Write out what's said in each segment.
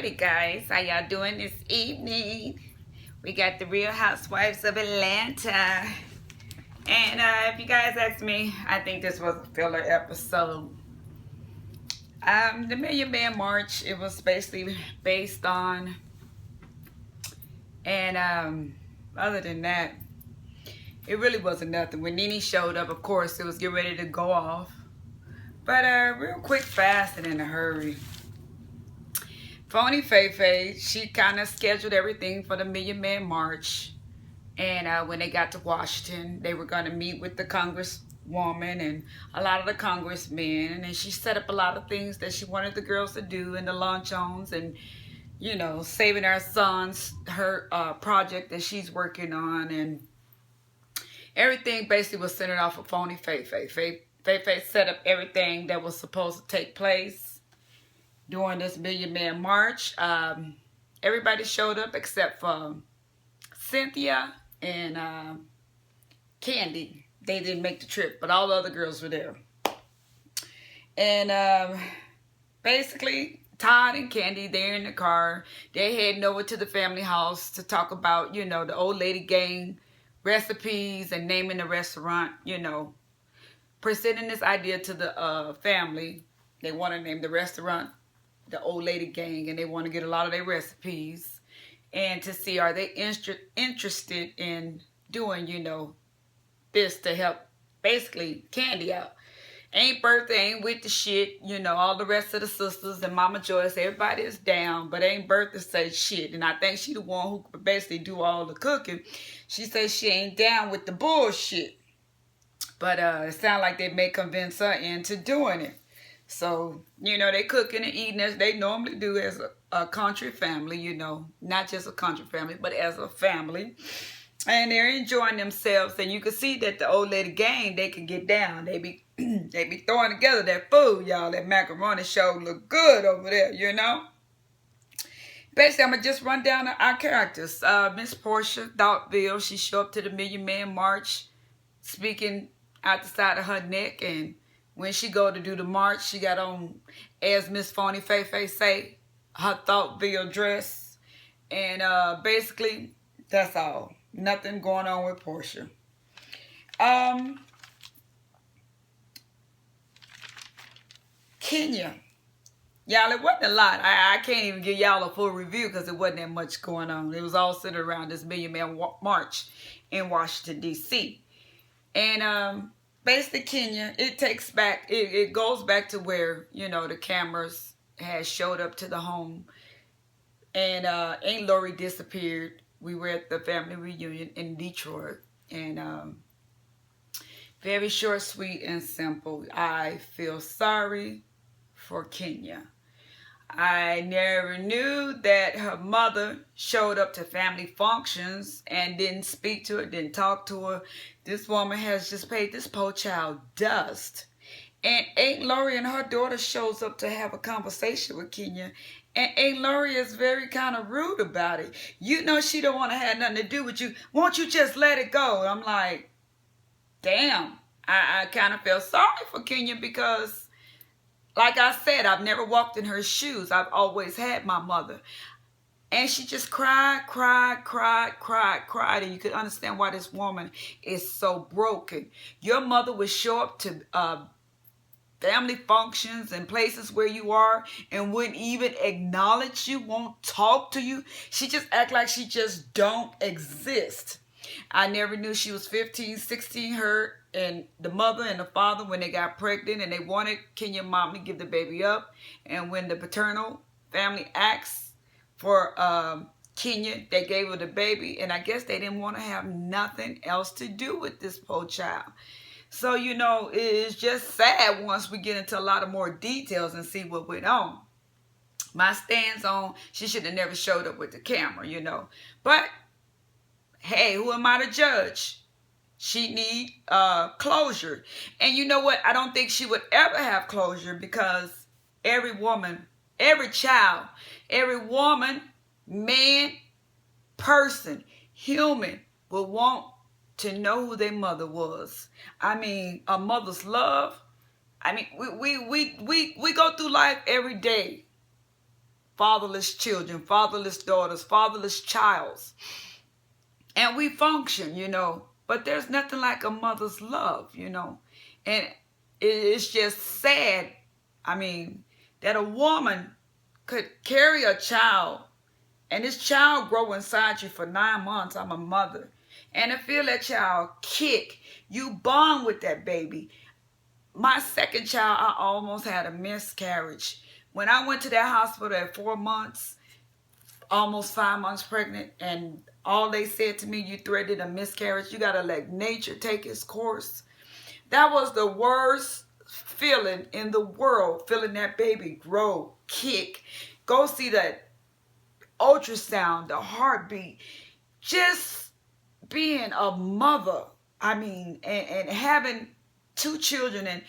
Alrighty, guys, how y'all doing this evening? We got the Real Housewives of Atlanta. And if you guys ask me, I think this was a filler episode. The Million Man March, it was basically based on, and other than that, it really wasn't nothing. When Nene showed up, of course, it was getting ready to go off. But real quick, fast, and in a hurry. Phony Faye, she kind of scheduled everything for the Million Man March. And when they got to Washington, they were going to meet with the congresswoman and a lot of the congressmen. And then she set up a lot of things that she wanted the girls to do in the lunch-ons and, you know, saving our sons, her project that she's working on. And everything basically was centered off of Phony Faye. Faye set up everything that was supposed to take place during this Million Man March. Everybody showed up except for Cynthia and Candy. They didn't make the trip, but all the other girls were there. And basically, Todd and Candy, they're in the car. They're heading over to the family house to talk about, you know, the old lady gang recipes and naming the restaurant, you know, presenting this idea to the family. They want to name the restaurant the Old Lady Gang, and they want to get a lot of their recipes and to see are they interested in doing, you know, this to help basically Candy out. Ain't Bertha ain't with the shit, you know, all the rest of the sisters and Mama Joyce, everybody is down, but ain't Bertha say shit. And I think she the one who could basically do all the cooking. She says she ain't down with the bullshit. But it sounds like they may convince her into doing it. So, you know, they cooking and eating as they normally do as a country family, you know. Not just a country family, but as a family. And they're enjoying themselves. And you can see that the Old Lady Gang, they can get down. They be throwing together that food, y'all. That macaroni show look good over there, you know. Basically, I'm going to just run down our characters. Miss Portia Thoughtville, she showed up to the Million Man March speaking out the side of her neck, and when she go to do the march, she got on, as Miss Phony Faye say, her Thoughtsville dress. And basically, that's all. Nothing going on with Portia. Kenya. Y'all, it wasn't a lot. I can't even give y'all a full review because it wasn't that much going on. It was all centered around this Million Man March in Washington, D.C. And basically, Kenya, it goes back to where, you know, the cameras had showed up to the home. And Aunt Lori disappeared. We were at the family reunion in Detroit. And very short, sweet, and simple. I feel sorry for Kenya. I never knew that her mother showed up to family functions and didn't speak to her, didn't talk to her. This woman has just paid this poor child dust. And Aunt Lori and her daughter shows up to have a conversation with Kenya. And Aunt Lori is very kind of rude about it. You know she don't want to have nothing to do with you. Won't you just let it go? I'm like, damn. I kind of feel sorry for Kenya because, like I said, I've never walked in her shoes. I've always had my mother. And she just cried. And you could understand why this woman is so broken. Your mother would show up to family functions and places where you are and wouldn't even acknowledge you, won't talk to you. She just act like she just don't exist. I never knew she was 15, 16, her and the mother and the father when they got pregnant and they wanted Kenya mom to give the baby up. And when the paternal family asked for Kenya, they gave her the baby. And I guess they didn't want to have nothing else to do with this poor child. So, you know, it's just sad once we get into a lot of more details and see what went on. My stance on she should have never showed up with the camera, you know. But, hey, who am I to judge? She need closure. And you know what? I don't think she would ever have closure because every woman, every child, every woman, man, person, human will want to know who their mother was. I mean, a mother's love. I mean, we go through life every day fatherless children, fatherless daughters, fatherless childs. And we function, but there's nothing like a mother's love, And it's just sad, that a woman could carry a child and this child grow inside you for 9 months. I'm a mother. And to feel that child kick, you bond with that baby. My second child, I almost had a miscarriage. When I went to that hospital at 4 months, almost 5 months pregnant, and all they said to me, you threatened a miscarriage. You got to let nature take its course. That was the worst feeling in the world, feeling that baby grow, kick. Go see that ultrasound, the heartbeat. Just being a mother, and having 2 children, and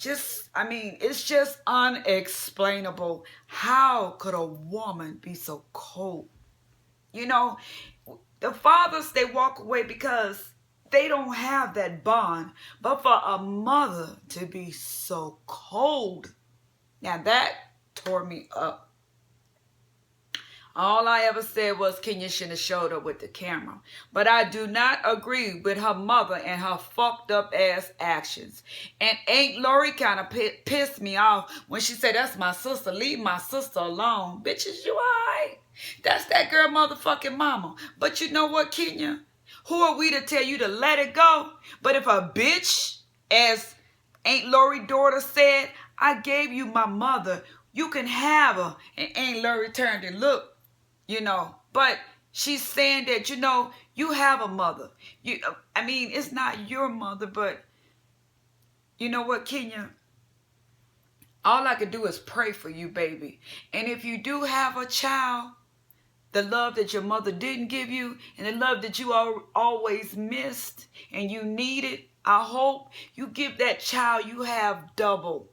it's just unexplainable. How could a woman be so cold? The fathers, they walk away because they don't have that bond. But for a mother to be so cold, now that tore me up. All I ever said was Kenya shouldn't have showed up with the camera. But I do not agree with her mother and her fucked up ass actions. And Aunt Lori kind of pissed me off when she said, that's my sister. Leave my sister alone. Bitches, you alright? That's that girl motherfucking mama. But you know what, Kenya? Who are we to tell you to let it go? But if a bitch, as Aunt Lori's daughter said, I gave you my mother, you can have her. And Aunt Lori turned and looked. But she's saying that, you have a mother. It's not your mother, but you know what, Kenya? All I can do is pray for you, baby. And if you do have a child, the love that your mother didn't give you and the love that you always missed and you needed, I hope you give that child you have double,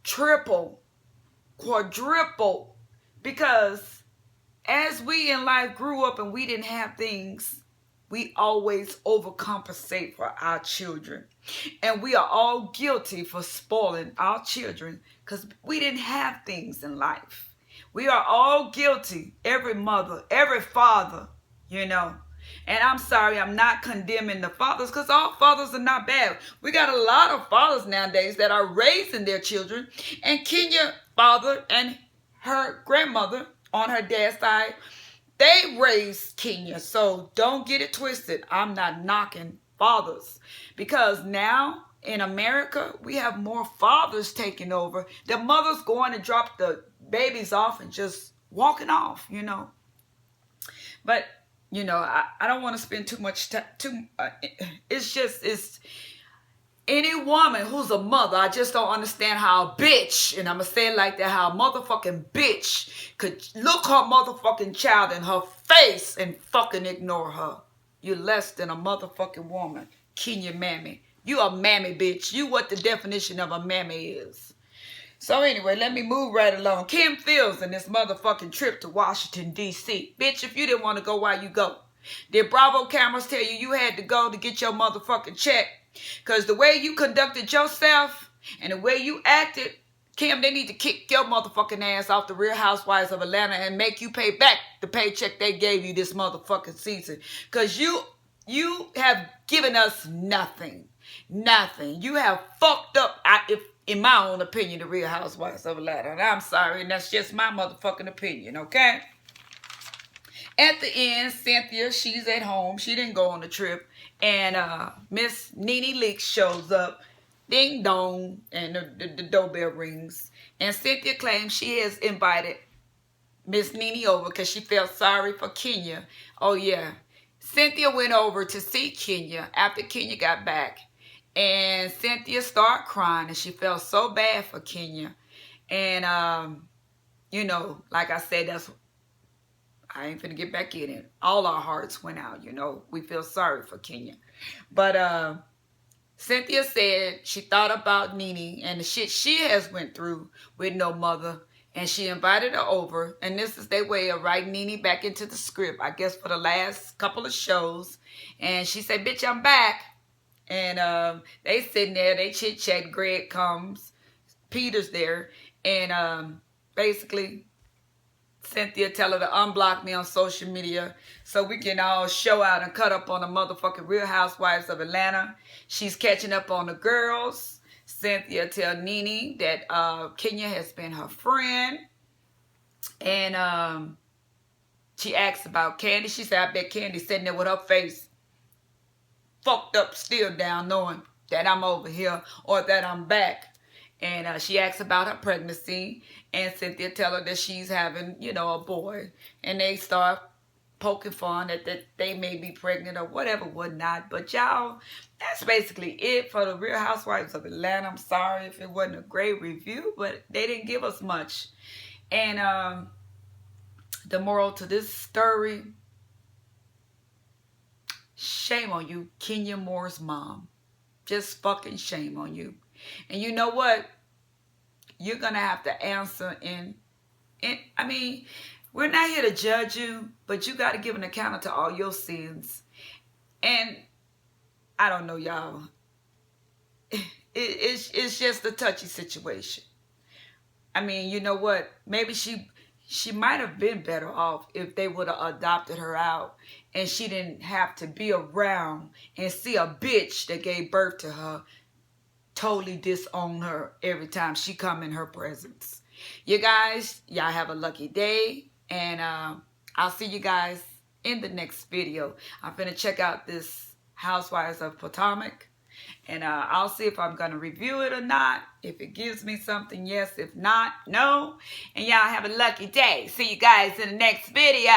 triple, quadruple, because as we in life grew up and we didn't have things, we always overcompensate for our children. And we are all guilty for spoiling our children because we didn't have things in life. We are all guilty, every mother, every father, And I'm sorry, I'm not condemning the fathers because all fathers are not bad. We got a lot of fathers nowadays that are raising their children. And Kenya's father and her grandmother on her dad's side, they raised Kenya. So don't get it twisted. I'm not knocking fathers. Because now in America, we have more fathers taking over. The mothers going to drop the babies off and just walking off, But, I don't want to spend too much time. It's any woman who's a mother, I just don't understand how a bitch, and I'm going to say it like that, how a motherfucking bitch could look her motherfucking child in her face and fucking ignore her. You're less than a motherfucking woman. Kenya mammy. You a mammy, bitch. You what the definition of a mammy is. So anyway, let me move right along. Kim Fields and this motherfucking trip to Washington, D.C. Bitch, if you didn't want to go, why you go? Did Bravo cameras tell you had to go to get your motherfucking check? Because the way you conducted yourself and the way you acted, Kim, they need to kick your motherfucking ass off the Real Housewives of Atlanta and make you pay back the paycheck they gave you this motherfucking season. Because you have given us nothing. Nothing. You have fucked up, in my own opinion, the Real Housewives of Atlanta. And I'm sorry, and that's just my motherfucking opinion, okay? At the end, Cynthia, she's at home. She didn't go on the trip. And Miss Nene Leakes shows up. Ding dong. And the doorbell rings. And Cynthia claims she has invited Miss Nene over because she felt sorry for Kenya. Oh, yeah. Cynthia went over to see Kenya after Kenya got back. And Cynthia started crying. And she felt so bad for Kenya. And, like I said, I ain't finna get back in it. All our hearts went out, We feel sorry for Kenya. But Cynthia said she thought about Nene and the shit she has went through with no mother. And she invited her over. And this is their way of writing Nene back into the script, I guess, for the last couple of shows. And she said, bitch, I'm back. And they sitting there, they chit-chat. Greg comes. Peter's there. And basically, Cynthia tell her to unblock me on social media so we can all show out and cut up on the motherfucking Real Housewives of Atlanta. She's catching up on the girls. Cynthia tell Nene that Kenya has been her friend. And she asks about Candy. She said, I bet Candy's sitting there with her face fucked up still down knowing that I'm over here or that I'm back. And she asks about her pregnancy, and Cynthia tell her that she's having, a boy. And they start poking fun that they may be pregnant or whatever, whatnot. But y'all, that's basically it for the Real Housewives of Atlanta. I'm sorry if it wasn't a great review, but they didn't give us much. And the moral to this story, shame on you, Kenya Moore's mom. Just fucking shame on you. And you know what? You're going to have to answer I mean, we're not here to judge you, but you got to give an account to all your sins. And I don't know, y'all. It's just a touchy situation. I mean, you know what? Maybe she might have been better off if they would have adopted her out and she didn't have to be around and see a bitch that gave birth to her totally disown her every time she come in her presence. You guys, y'all have a lucky day, and I'll see you guys in the next video. I'm finna check out this Housewives of Potomac, and I'll see if I'm gonna review it or not. If it gives me something, yes. If not, no. And y'all have a lucky day. See you guys in the next video.